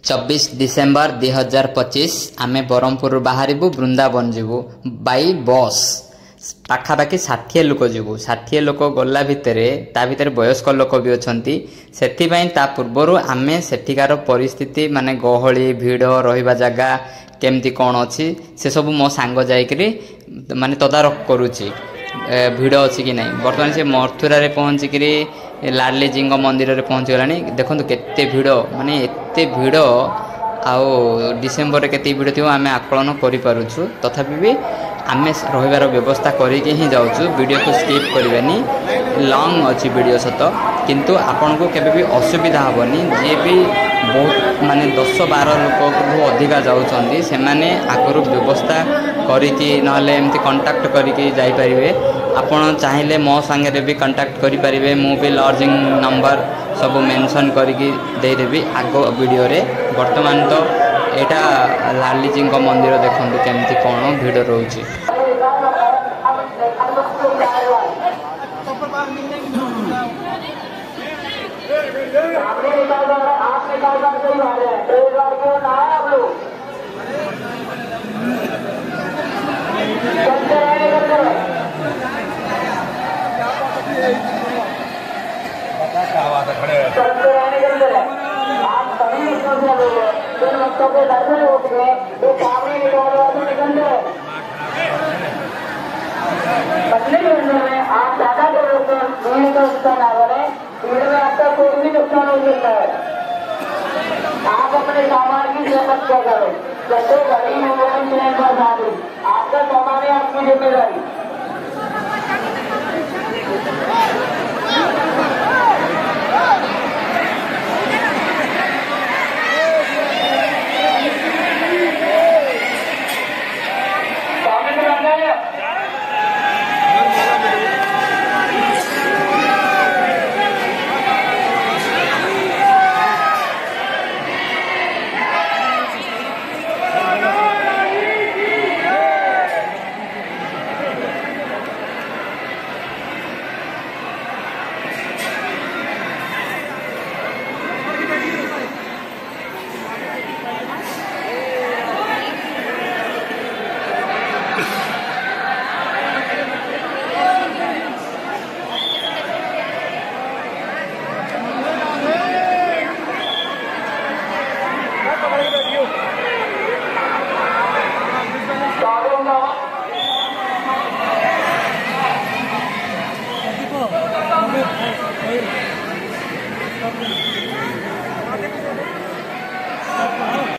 24 December 2025 आमे Barampur बाहरिबु Vrindavan जीवु by bus पाखापाखि 60 लोक जीवु 60 लोक गला भितरे ता भितरे वयस्क लोक भी अछंती सेथिबाई ता पूर्वरु आमे सेठिकार परिस्थिति माने गहली भीड़ रहिबा जगह केमती कोन अछि से सब मो सांग जायकरी माने तदारक करूची भीड़ अच्छी कि नहीं बर्तमान से मथुरा रे पहुँच करी लाडली जी मंदिर रे पहुँच गलानी देखो केते भीड़ माने एते भीड़ आउ डिसेम्बर केते भीड़ थी आम आकलन करूँ तथापि भी आम रहिबार व्यवस्था करके ही जाऊँ वीडियो को स्किप करवानी लॉन्ग अच्छी वीडियो सत किंतु आपन को केबे भी असुविधा हेनी जी भी बहुत माने 10-12 लोक अधिका जाऊँगी से माने आगु व्यवस्था करिकी नहले एमती कांटेक्ट करिकी जाई परिबे आपण चाहिले मो संगे भी कांटेक्ट करि परिबे मु भी लॉजिंग नंबर सब मेंशन करिकी दे देबी आगो वीडियो रे वर्तमान तो एटा लाली जी मंदिर देखंतु केमती कोन भीड़ रहउची आप ज्यादा नुकसान आ रहे भीड़ में आपका कोई भी नुकसान हो सकता है। आप अपने सामान की सुरक्षा करो जैसे गाड़ी मोबाइल आपका सामान है आपकी जिम्मेदारी।